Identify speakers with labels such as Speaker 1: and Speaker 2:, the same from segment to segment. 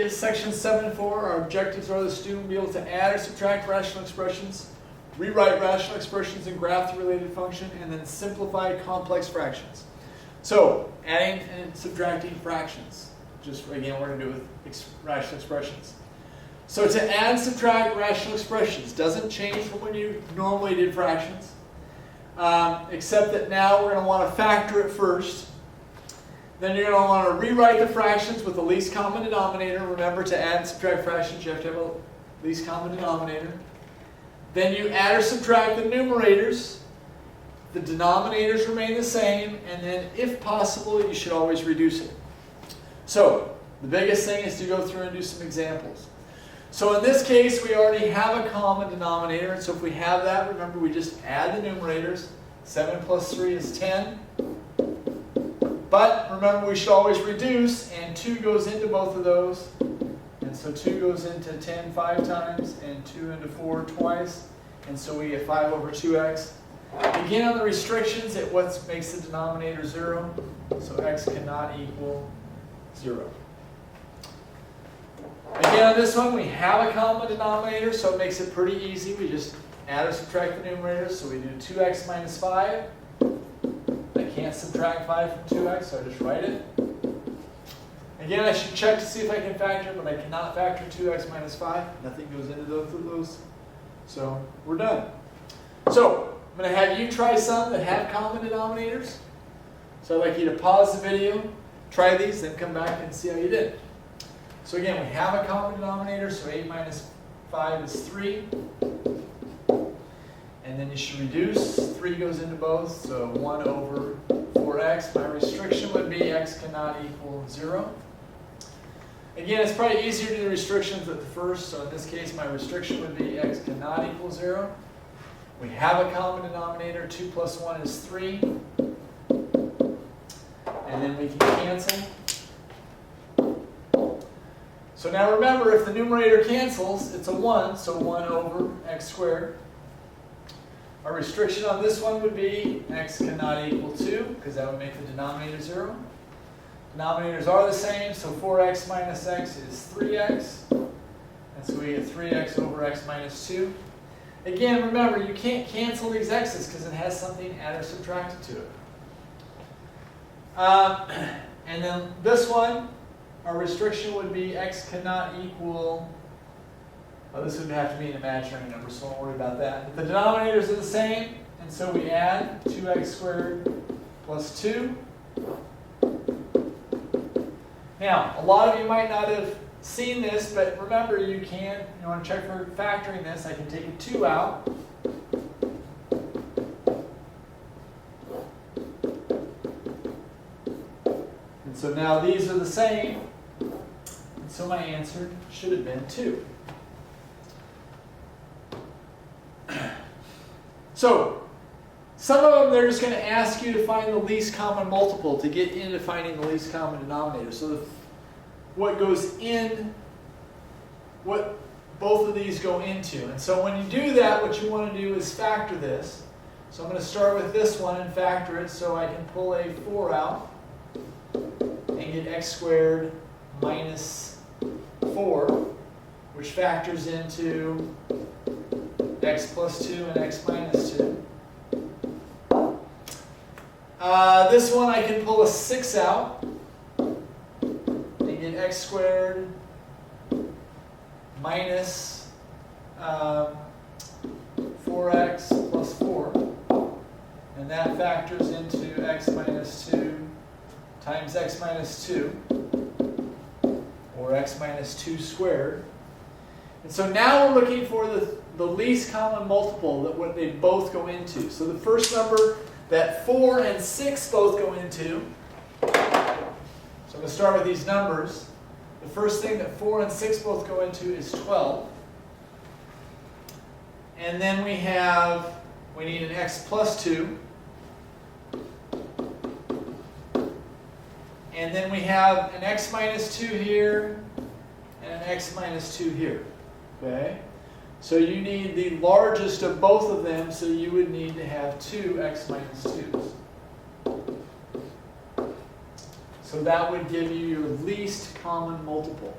Speaker 1: in section 7.4, our objectives are the student will be able to add or subtract rational expressions, rewrite rational expressions and graph the related function, and then simplify complex fractions. So, adding and subtracting fractions. Just again, we're going to do with rational expressions. So to add and subtract rational expressions doesn't change from when you normally did fractions, except that now we're going to want to factor it first. Then you're going to want to rewrite the fractions with the least common denominator. Remember, to add and subtract fractions, you have to have a least common denominator. Then you add or subtract the numerators. The denominators remain the same, and then if possible, you should always reduce it. So the biggest thing is to go through and do some examples. So in this case, we already have a common denominator, and so if we have that, remember we just add the numerators. 7 plus 3 is 10. But remember, we should always reduce, and 2 goes into both of those. And so 2 goes into 10 5 times, and 2 into 4 twice. And so we get 5 over 2x. Again, on the restrictions, it what makes the denominator 0. So x cannot equal 0. Again, on this one, we have a common denominator, so it makes it pretty easy. We just add or subtract the numerators. So we do 2x minus 5. I can't subtract 5 from 2x, so I just write it. Again, I should check to see if I can factor, but I cannot factor 2x minus 5. Nothing goes into those. So we're done. So I'm going to have you try some that have common denominators. So I'd like you to pause the video, try these, then come back and see how you did. So again, we have a common denominator, so 8 minus 5 is 3. And then you should reduce. 3 goes into both, so 1 over 4x. My restriction would be x cannot equal 0. Again, it's probably easier to do the restrictions at the first, so in this case, my restriction would be x cannot equal 0. We have a common denominator. 2 plus 1 is 3. And then we can cancel. So now remember, if the numerator cancels, it's a 1, so 1 over x squared. Our restriction on this one would be x cannot equal 2, because that would make the denominator 0. Denominators are the same, so 4x minus x is 3x. And so we get 3x over x minus 2. Again, remember, you can't cancel these x's because it has something added or subtracted to it. And then this one, our restriction would be x cannot equal, this would have to be an imaginary number, so don't worry about that. But the denominators are the same, and so we add 2x squared plus 2. Now, a lot of you might not have seen this, but remember, you want to check for factoring this. I can take a 2 out. And so now these are the same. And so my answer should have been 2. So, some of them, they're just going to ask you to find the least common multiple to get into finding the least common denominator. So what goes in, what both of these go into. And so when you do that, what you want to do is factor this. So I'm going to start with this one and factor it, so I can pull a 4 out and get x squared minus 4, which factors into x plus 2 and x minus 2. This one I can pull a 6 out and get x squared minus 4x plus 4. And that factors into x minus 2 times x minus 2, or x minus 2 squared. And so now we're looking for the least common multiple that what they both go into. So the first number that 4 and 6 both go into, so I'm going to start with these numbers. The first thing that 4 and 6 both go into is 12. And then we need an x plus 2. And then we have an x minus 2 here and an x minus 2 here. Okay? So you need the largest of both of them, so you would need to have 2 x minus 2's. So that would give you your least common multiple.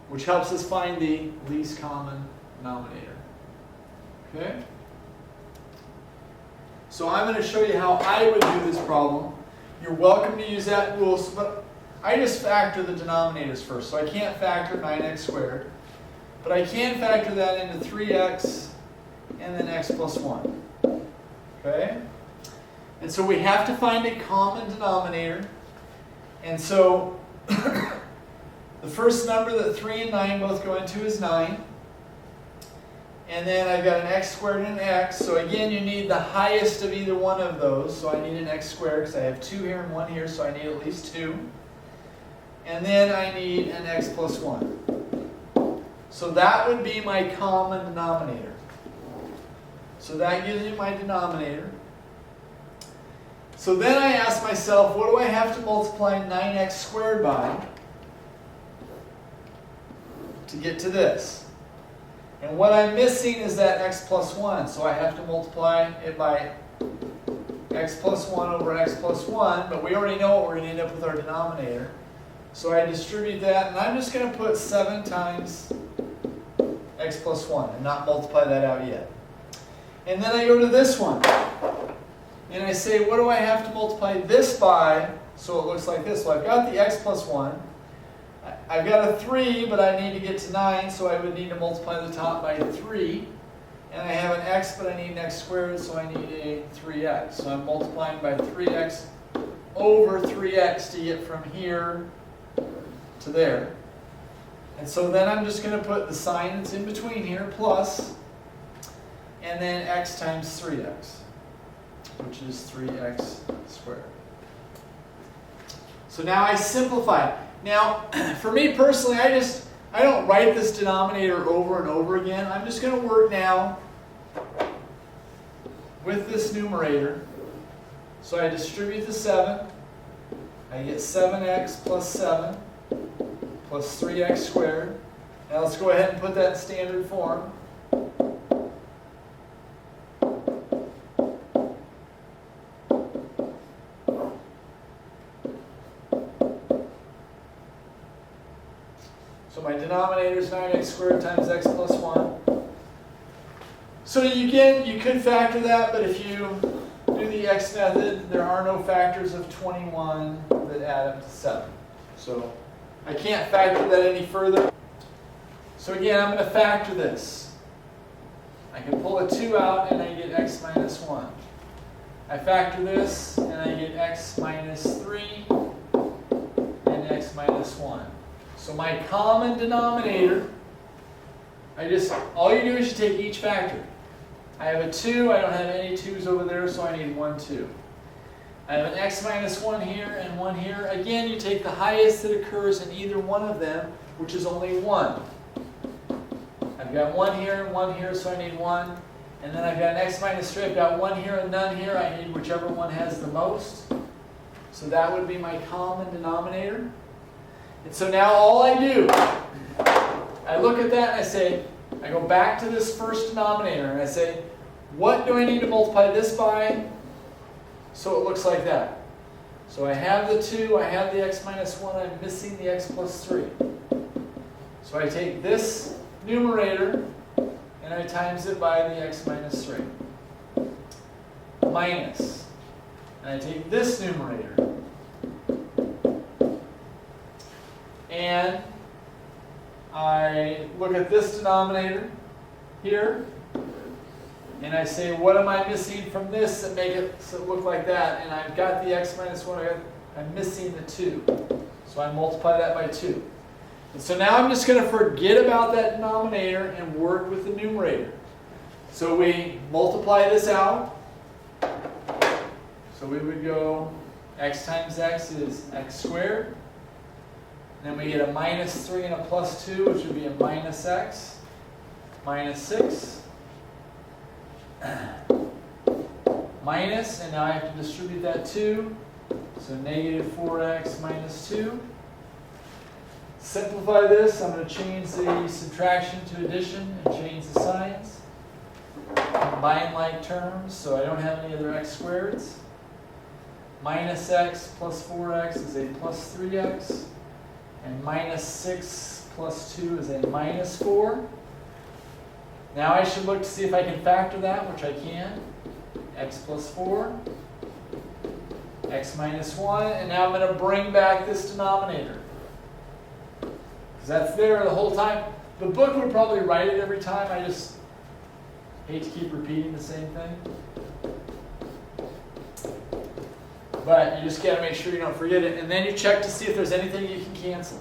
Speaker 1: which helps us find the least common denominator. Okay? So I'm going to show you how I would do this problem. You're welcome to use that rule, but I just factor the denominators first. So I can't factor 9x squared, but I can factor that into 3x and then x plus 1. Okay? And so we have to find a common denominator. And so the first number that 3 and 9 both go into is 9. And then I've got an x squared and an x. So again, you need the highest of either one of those. So I need an x squared because I have 2 here and 1 here, so I need at least 2. And then I need an x plus 1. So that would be my common denominator. So that gives me my denominator. So then I ask myself, what do I have to multiply 9x squared by to get to this? And what I'm missing is that x plus 1. So I have to multiply it by x plus 1 over x plus 1. But we already know what we're going to end up with our denominator. So I distribute that, and I'm just going to put 7 times x plus 1 and not multiply that out yet. And then I go to this one. And I say, what do I have to multiply this by so it looks like this? Well, I've got the x plus 1. I've got a 3, but I need to get to 9, so I would need to multiply the top by 3. And I have an x, but I need an x squared, so I need a 3x. So I'm multiplying by 3x over 3x to get from here to there. And so then I'm just going to put the sign that's in between here, plus, and then x times 3x, which is 3x squared. So now I simplify. Now, for me personally, I don't write this denominator over and over again. I'm just going to work now with this numerator. So I distribute the 7. I get 7x plus 7 plus 3x squared. Now let's go ahead and put that in standard form. So my denominator is 9x squared times x plus 1. So you could factor that, but if you do the x method, there are no factors of 21 that add up to 7. So I can't factor that any further. So again, I'm going to factor this. I can pull a 2 out and I get x minus 1. I factor this and I get x minus 3 and x minus 1. So my common denominator, all you do is you take each factor. I have a 2, I don't have any 2's over there, so I need 1, 2. I have an x minus 1 here and 1 here. Again, you take the highest that occurs in either one of them, which is only 1. I've got 1 here and 1 here, so I need 1. And then I've got an x minus 3, I've got 1 here and none here. I need whichever one has the most. So that would be my common denominator. And so now all I do, I look at that and I say, I go back to this first denominator and I say, what do I need to multiply this by so it looks like that? So I have the 2, I have the x minus 1, I'm missing the x plus 3. So I take this numerator and I times it by the x minus 3. Minus. And I take this numerator and I look at this denominator here, and I say, what am I missing from this that make it so it look like that? And I've got the x minus 1, I'm missing the 2. So I multiply that by 2. And so now I'm just going to forget about that denominator and work with the numerator. So we multiply this out. So we would go x times x is x squared. Then we get a minus 3 and a plus 2, which would be a minus x, minus 6, minus, and now I have to distribute that 2, so negative 4x minus 2. Simplify this, I'm going to change the subtraction to addition and change the signs. Combine like terms, so I don't have any other x squareds. Minus x plus 4x is a plus 3x. And minus 6 plus 2 is a minus 4. Now I should look to see if I can factor that, which I can. X plus 4, x minus 1, and now I'm going to bring back this denominator. Because that's there the whole time. The book would probably write it every time. I just hate to keep repeating the same thing. But you just got to make sure you don't forget it. And then you check to see if there's anything you can cancel.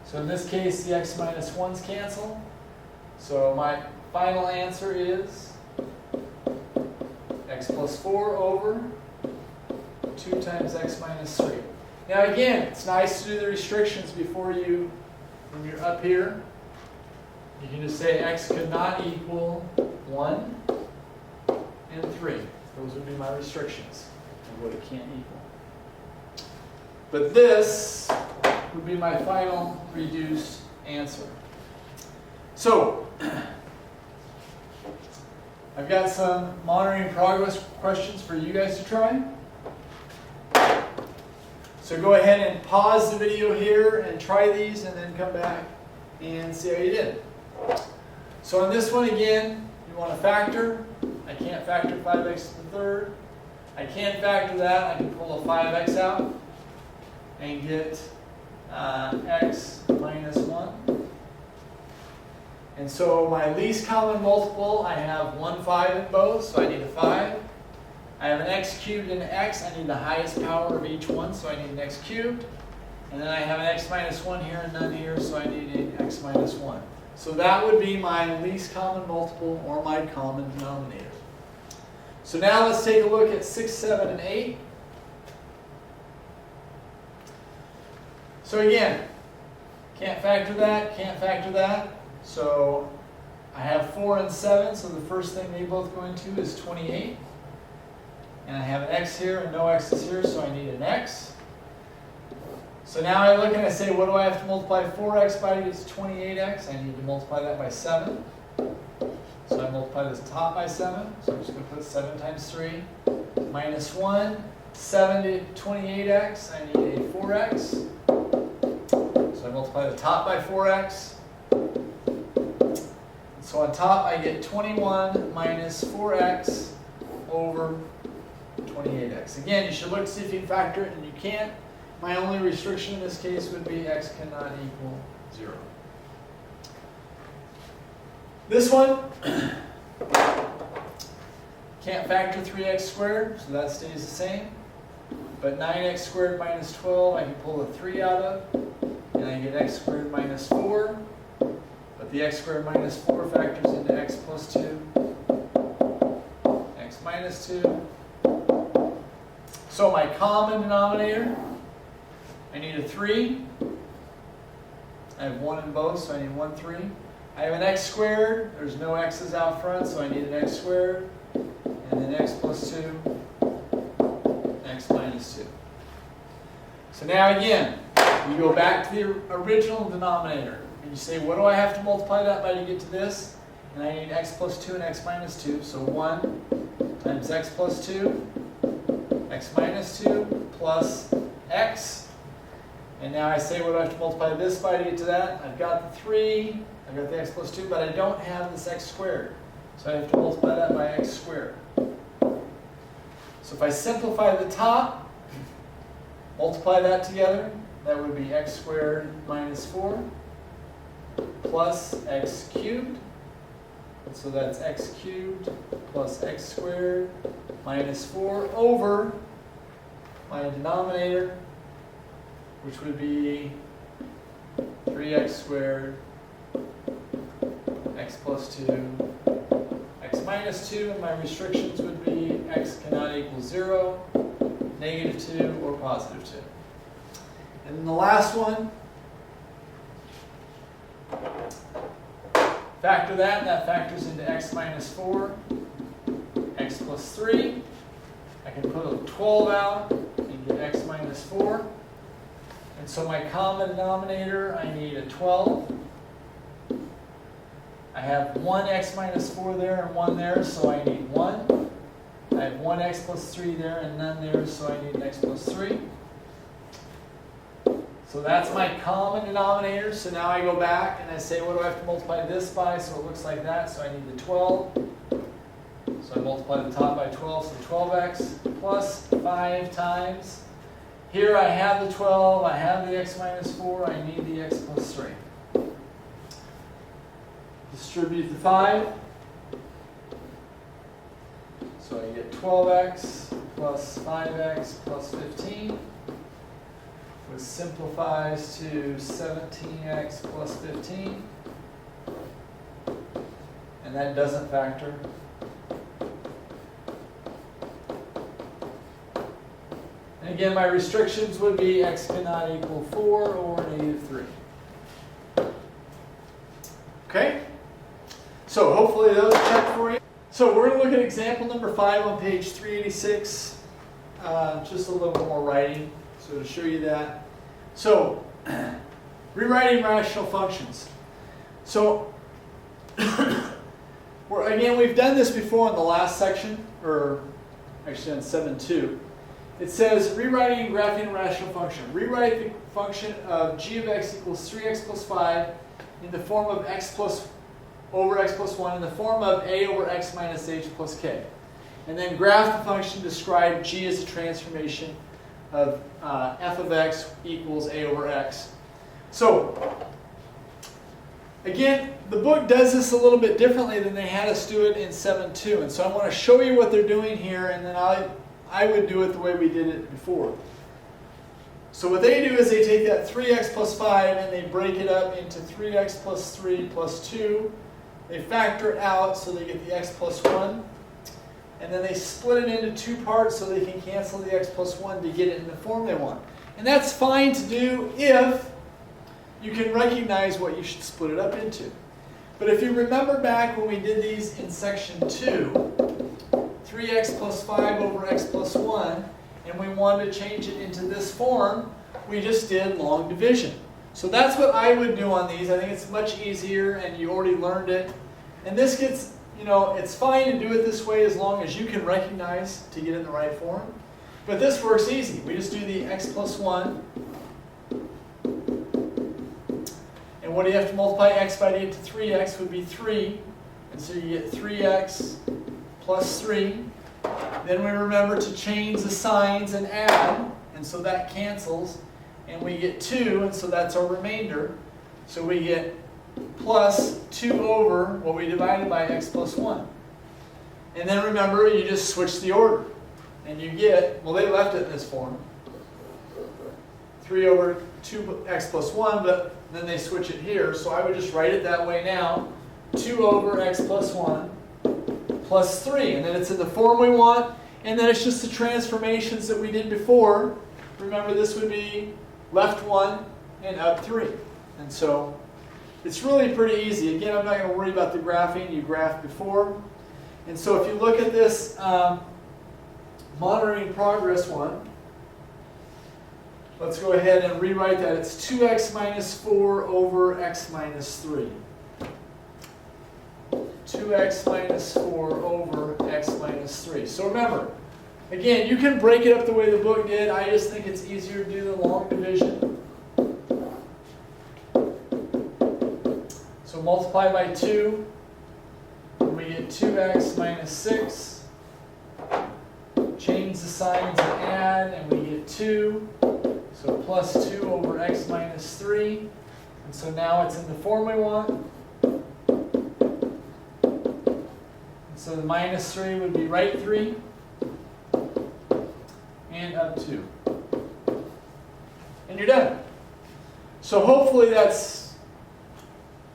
Speaker 1: So in this case, the x minus 1's cancel. So my final answer is x plus 4 over 2 times x minus 3. Now again, it's nice to do the restrictions before you, when you're up here. You can just say x could not equal 1 and 3. Those would be my restrictions of what it can't equal. But this would be my final reduced answer. So, I've got some monitoring progress questions for you guys to try. So go ahead and pause the video here and try these and then come back and see how you did. So on this one again, you want to factor. I can't factor 5x to the third. I can factor that. I can pull a 5x out and get x minus 1. And so my least common multiple, I have 1 5 in both, so I need a 5. I have an x cubed and an x. I need the highest power of each one, so I need an x cubed. And then I have an x minus 1 here and none here, so I need an x minus 1. So that would be my least common multiple or my common denominator. So now let's take a look at 6, 7, and 8. So again, can't factor that, can't factor that. So I have 4 and 7, so the first thing they both go into is 28. And I have an x here and no x's here, so I need an x. So now I look and I say, what do I have to multiply 4x by to get to 28x? I need to multiply that by 7. So I multiply this top by 7. So I'm just going to put 7 times 3 minus 1. 7 to 28x, I need a 4x. So I multiply the top by 4x. So on top I get 21 minus 4x over 28x. Again, you should look to see if you can factor it, and you can't. My only restriction in this case would be x cannot equal 0. This one, can't factor 3x squared, so that stays the same. But 9x squared minus 12, I can pull a 3 out of, and I get x squared minus 4. But the x squared minus 4 factors into x plus 2, x minus 2. So my common denominator, I need a 3. I have 1 in both, so I need 1, 3. I have an x squared. There's no x's out front, so I need an x squared. And then x plus 2, x minus 2. So now again, you go back to the original denominator. And you say, what do I have to multiply that by to get to this? And I need x plus 2 and x minus 2. So 1 times x plus 2, x minus 2 plus x. And now I say, what do I have to multiply this by to get to that? I've got the 3, I've got the x plus 2, but I don't have this x squared. So I have to multiply that by x squared. So if I simplify the top, multiply that together, that would be x squared minus 4 plus x cubed. So that's x cubed plus x squared minus 4 over my denominator, which would be 3x squared, x plus 2, x minus 2, and my restrictions would be x cannot equal 0, negative 2, or positive 2. And then the last one, factor that, and that factors into x minus 4, x plus 3. I can put a 12 out and get x minus 4. And so my common denominator, I need a 12. I have 1 x minus 4 there and 1 there, so I need 1. I have 1 x plus 3 there and none there, so I need an x plus 3. So So that's my common denominator. So now I go back and I say, what do I have to multiply this by? So it looks like that. So I need the 12. So I multiply the top by 12. So 12x plus 5 times. Here I have the 12. I have the x minus 4. I need the x plus 3. Distribute the 5. So I get 12x plus 5x plus 15. Which simplifies to 17x plus 15. And that doesn't factor. And again, my restrictions would be x cannot equal 4 or -3. Okay? So hopefully those are checked for you. So we're going to look at example number 5 on page 386. Just a little bit more writing. So to show you that. So, rewriting rational functions. So, again, we've done this before in the last section, or actually on 7.2. It says, rewriting and graphing a rational function. Rewrite the function of g of x equals 3x plus 5 in the form of x plus over x plus 1 in the form of a over x minus h plus k. And then graph the function, describe g as a transformation of f of x equals a over x. So, again, the book does this a little bit differently than they had us do it in 7.2. And so I want to show you what they're doing here, and then I would do it the way we did it before. So what they do is they take that 3x plus 5 and they break it up into 3x plus 3 plus 2. They factor it out so they get the x plus 1. And then they split it into 2 parts so they can cancel the x plus 1 to get it in the form they want. And that's fine to do if you can recognize what you should split it up into. But if you remember back when we did these in section 2, 3x plus 5 over x plus 1, and we wanted to change it into this form, we just did long division. So that's what I would do on these. I think it's much easier and you already learned it. And this gets, it's fine to do it this way as long as you can recognize to get in the right form. But this works easy. We just do the x plus 1. And what do you have to multiply x by to get to 3x would be 3. And so you get 3x plus 3. Then we remember to change the signs and add. And so that cancels. And we get 2, and so that's our remainder. So we get plus 2 over what we divided by x plus 1. And then remember, you just switch the order. And you get, well, they left it in this form, 3 over 2x plus 1, but then they switch it here. So I would just write it that way now. 2 over x plus 1 plus 3. And then it's in the form we want. And then it's just the transformations that we did before. Remember, this would be left 1 and up 3. And so it's really pretty easy. Again, I'm not going to worry about the graphing. You graphed before. And so if you look at this monitoring progress one, let's go ahead and rewrite that. It's 2x minus 4 over x minus 3. 2x minus 4 over x minus 3. So remember, again, you can break it up the way the book did. I just think it's easier to do the long division. So multiply by 2, and we get 2x minus 6. Change the signs and add, and we get 2. So plus 2 over x minus 3. And so now it's in the form we want. So the minus 3 would be right 3. And up 2. And you're done. So hopefully that's,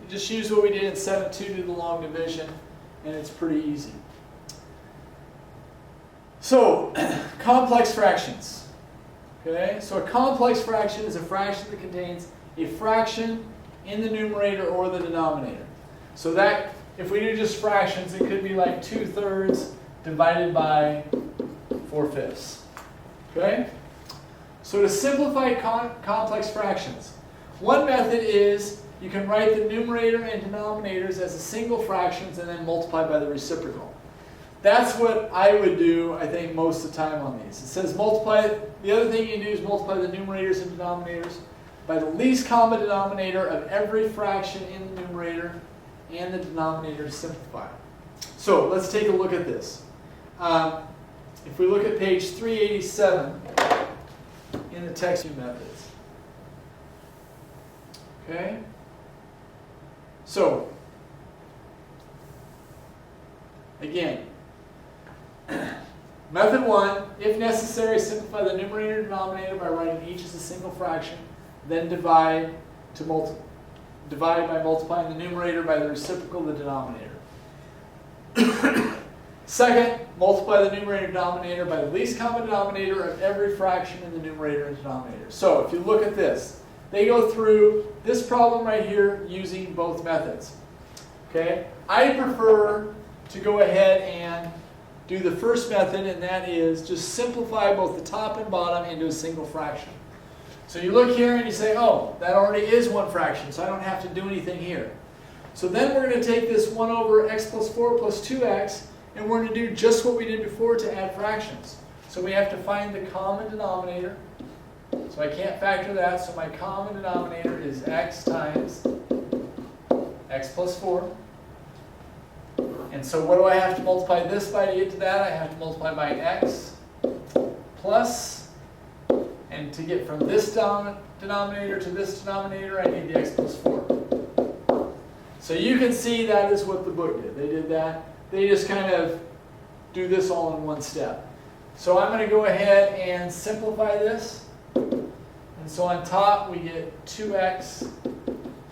Speaker 1: you just use what we did in 7.2 to do the long division, and it's pretty easy. So, complex fractions. Okay, so a complex fraction is a fraction that contains a fraction in the numerator or the denominator. So that, if we do just fractions, it could be like 2/3 divided by 4/5. Okay? So to simplify complex fractions, one method is you can write the numerator and denominators as a single fractions and then multiply by the reciprocal. That's what I would do, I think, most of the time on these. It says multiply, the other thing you can do is multiply the numerators and denominators by the least common denominator of every fraction in the numerator and the denominator to simplify. So let's take a look at this. If we look at page 387 in the text methods. Okay? So, again, method 1, if necessary, simplify the numerator and denominator by writing each as a single fraction, then divide by multiplying the numerator by the reciprocal of the denominator. Second, multiply the numerator and denominator by the least common denominator of every fraction in the numerator and denominator. So if you look at this, they go through this problem right here using both methods. Okay? I prefer to go ahead and do the first method, and that is just simplify both the top and bottom into a single fraction. So you look here and you say, oh, that already is one fraction, so I don't have to do anything here. So then we're going to take this 1 over x plus 4 plus 2x, and we're going to do just what we did before to add fractions. So we have to find the common denominator. So I can't factor that, so my common denominator is x times x plus 4. And so what do I have to multiply this by to get to that? I have to multiply by x plus, and to get from this denominator to this denominator, I need the x plus 4. So you can see that is what the book did. They did that. They just kind of do this all in one step. So I'm going to go ahead and simplify this. And so on top we get 2x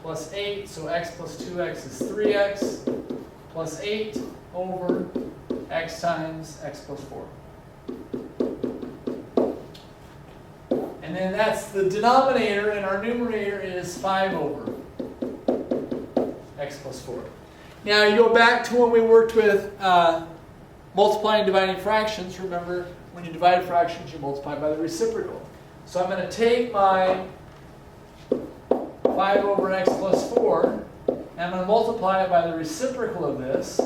Speaker 1: plus 8. So x plus 2x is 3x plus 8 over x times x plus 4. And then that's the denominator, and our numerator is 5 over x plus 4. Now you go back to when we worked with multiplying and dividing fractions. Remember, when you divide fractions, you multiply by the reciprocal. So I'm going to take my 5 over x plus 4, and I'm going to multiply it by the reciprocal of this,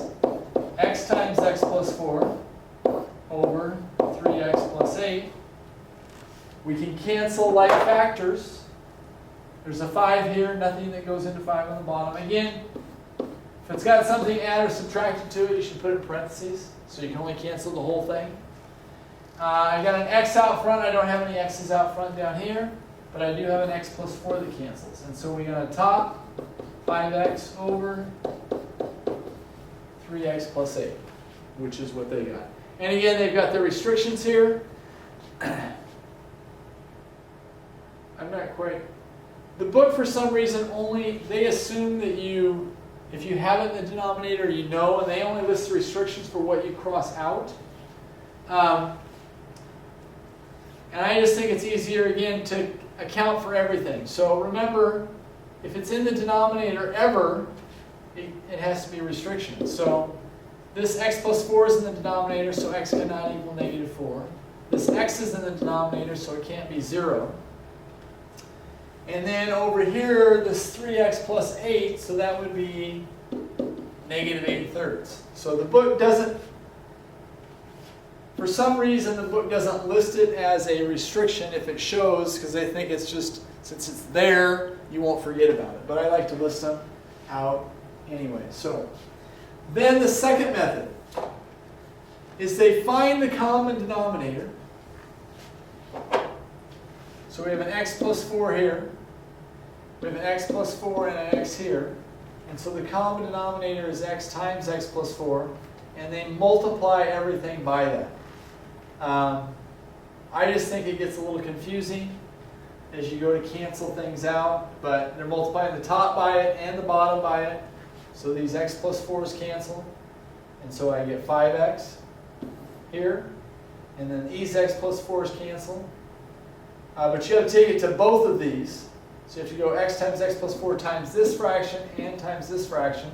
Speaker 1: x times x plus 4 over 3x plus 8. We can cancel like factors. There's a 5 here, nothing that goes into 5 on the bottom. Again, if it's got something added or subtracted to it, you should put it in parentheses, so you can only cancel the whole thing. I got an x out front. I don't have any x's out front down here, but I do have an x plus 4 that cancels. And so we're going to top 5x over 3x plus 8, which is what they got. And again, they've got their restrictions here. I'm not quite... The book, for some reason, they assume that if you have it in the denominator, you know, and they only list the restrictions for what you cross out. And I just think it's easier, again, to account for everything. So remember, if it's in the denominator ever, it has to be a restriction. So this x plus 4 is in the denominator, so x cannot equal negative 4. This x is in the denominator, so it can't be 0. And then over here, this 3x plus 8, so that would be negative 8/3. So the book doesn't, for some reason, the book doesn't list it as a restriction if it shows, because they think it's just, since it's there, you won't forget about it. But I like to list them out anyway. So then the second method is they find the common denominator. So we have an x plus 4 here. We have an x plus 4 and an x here. And so the common denominator is x times x plus 4. And they multiply everything by that. I just think it gets a little confusing as you go to cancel things out. But they're multiplying the top by it and the bottom by it. So these x plus 4's cancel. And so I get 5x here. And then these x plus 4's cancel. But you have to take it to both of these. So you have to go x times x plus 4 times this fraction and times this fraction.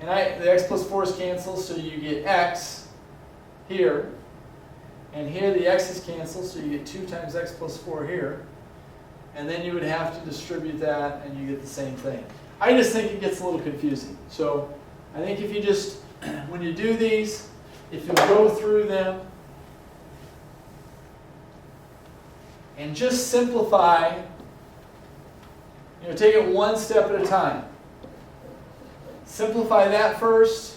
Speaker 1: And the x plus 4's cancel, so you get x here. And here the x's cancel, so you get 2 times x plus 4 here. And then you would have to distribute that, and you get the same thing. I just think it gets a little confusing. So I think if you just, when you do these, if you go through them, and just simplify take it one step at a time. Simplify that first,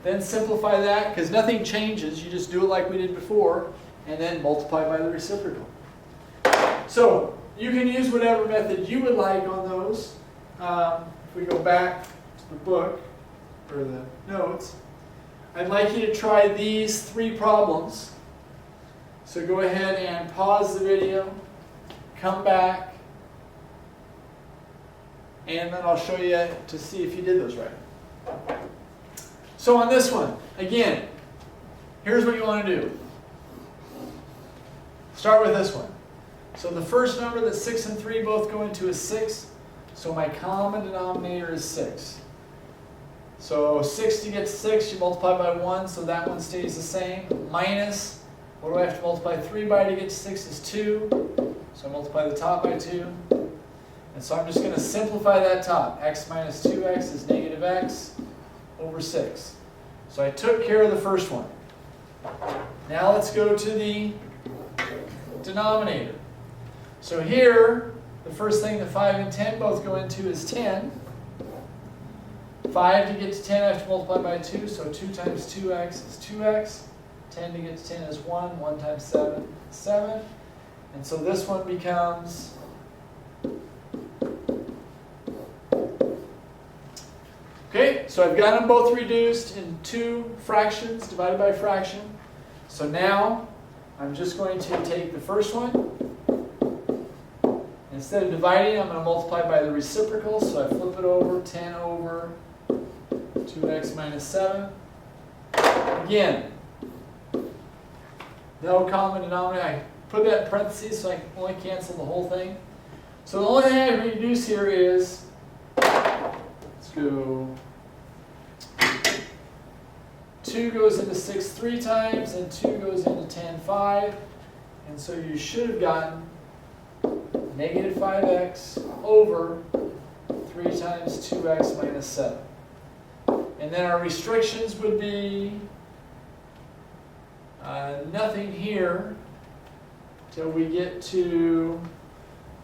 Speaker 1: then simplify that, because nothing changes. You just do it like we did before, and then multiply by the reciprocal. So you can use whatever method you would like on those. If we go back to the book, or the notes, I'd like you to try these 3 problems. So go ahead and pause the video, come back, and then I'll show you to see if you did those right. So on this one, again, here's what you want to do. Start with this one. So the first number that 6 and 3 both go into is 6. So my common denominator is 6. So 6 to get to 6, you multiply by 1, so that one stays the same. Minus, what do I have to multiply 3 by to get to 6 is 2. So I multiply the top by 2. And so I'm just going to simplify that top. X minus 2x is negative x over 6. So I took care of the first one. Now let's go to the denominator. So here, the first thing that 5 and 10 both go into is 10. 5 to get to 10 I have to multiply by 2, so 2 times 2x is 2x. 10 to get to 10 is 1. 1 times 7 is 7. And so this one becomes okay, so I've got them both reduced in 2 fractions divided by fraction. So now I'm just going to take the first one. Instead of dividing, I'm going to multiply by the reciprocal. So I flip it over, 10 over 2x minus 7. Again, no common denominator. I put that in parentheses so I can only cancel the whole thing. So the only thing I reduce here is, let's go, 2 goes into 6 3 times, and 2 goes into 10 5. And so you should have gotten negative 5x over 3 times 2x minus 7. And then our restrictions would be nothing here till we get to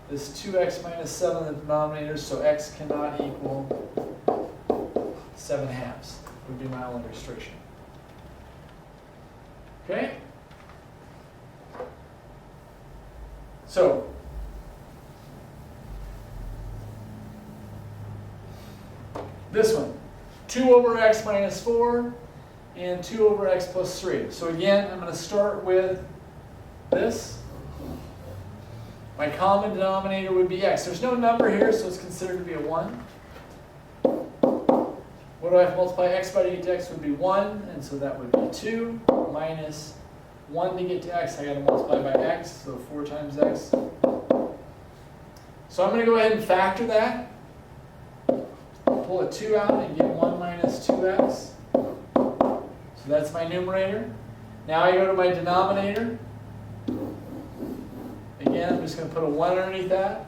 Speaker 1: this 2x minus 7 in the denominator, so x cannot equal 7 halves would be my only restriction. Okay? So, this one, 2 over x minus 4 and 2 over x plus 3. So again, I'm going to start with this. My common denominator would be x. There's no number here, so it's considered to be a 1. What do I have to multiply x by to get to x would be 1, and so that would be 2 minus 1 to get to x. I got to multiply by x, so 4 times x. So I'm going to go ahead and factor that. Pull a 2 out and get 1 minus 2x. So that's my numerator. Now I go to my denominator. Again, I'm just going to put a 1 underneath that.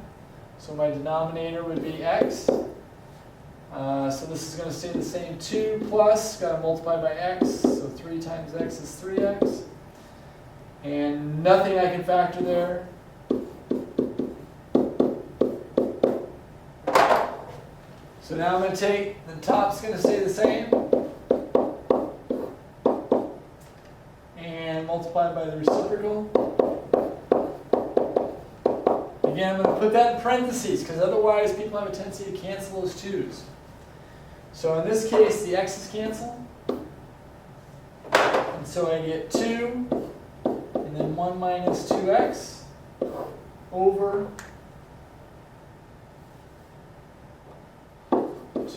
Speaker 1: So my denominator would be x. So this is going to stay the same. 2 plus, got to multiply by x. So 3 times x is 3x. And nothing I can factor there. So now I'm going to take, the top's going to stay the same, and multiply by the reciprocal. Again, I'm going to put that in parentheses, because otherwise people have a tendency to cancel those 2's. So in this case, the x's cancel. And so I get 2, and then 1 minus 2x over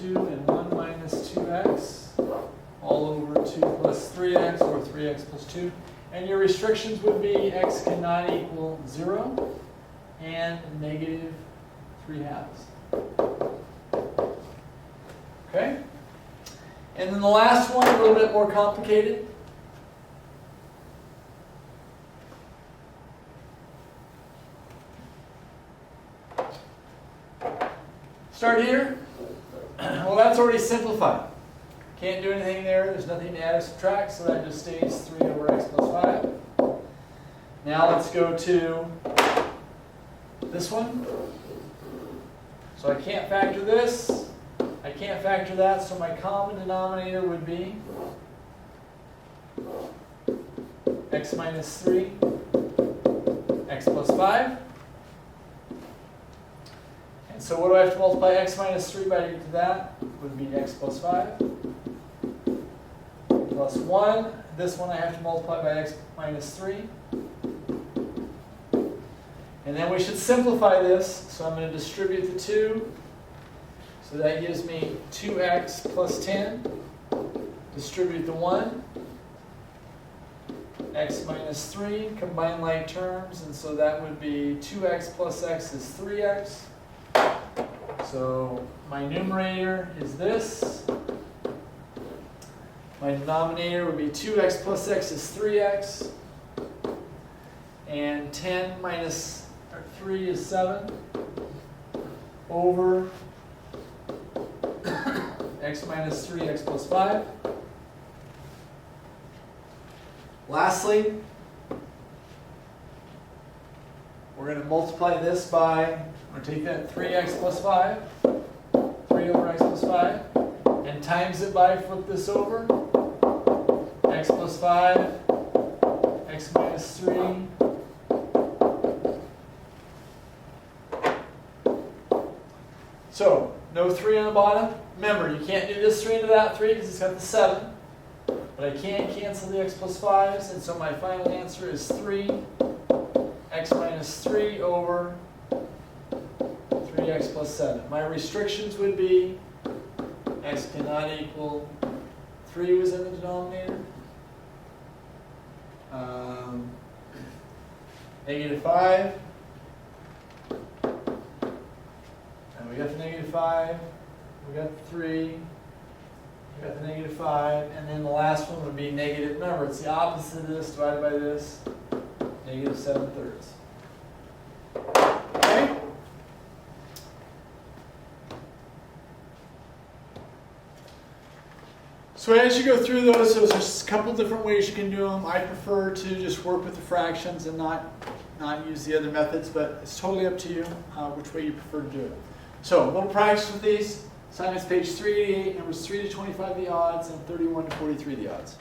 Speaker 1: 2 and 1 minus 2x all over 2 plus 3x, or 3x plus 2. And your restrictions would be x cannot equal 0 and negative 3 halves. Okay? And then the last one, a little bit more complicated. Start here. Well, that's already simplified. Can't do anything there. There's nothing to add or subtract, so that just stays 3 over x plus 5. Now let's go to this one. So I can't factor this, I can't factor that, so my common denominator would be x minus 3, x plus 5. And so what do I have to multiply x minus 3 by to get to that? Would be x plus 5 plus 1. This one I have to multiply by x minus 3. And then we should simplify this, so I'm going to distribute the 2. So that gives me 2x plus 10. Distribute the 1. X minus 3, combine like terms, and so that would be 2x plus x is 3x. So my numerator is this. My denominator would be 2x plus x is 3x. And 10 minus 3 is 7 over x minus 3, x plus 5. Lastly, we're going to multiply this by, I'm going to take that 3x plus 5, 3 over x plus 5, and times it by, flip this over, x plus 5, x minus 3, so no 3 on the bottom. Remember, you can't do this 3 into that 3 because it's got the 7. But I can cancel the x plus 5s, and so my final answer is 3, x minus 3 over 3x plus 7. My restrictions would be x cannot equal 3 was in the denominator, -5, and we got the -5, we got the 3, we got the -5, and then the last one would be negative. Remember, it's the opposite of this divided by this, -7/3. Okay? So as you go through those, there's a couple different ways you can do them. I prefer to just work with the fractions and not use the other methods, but it's totally up to you which way you prefer to do it. So a little practice with these. Assignments page 388, numbers 3 to 25 the odds, and 31 to 43 the odds.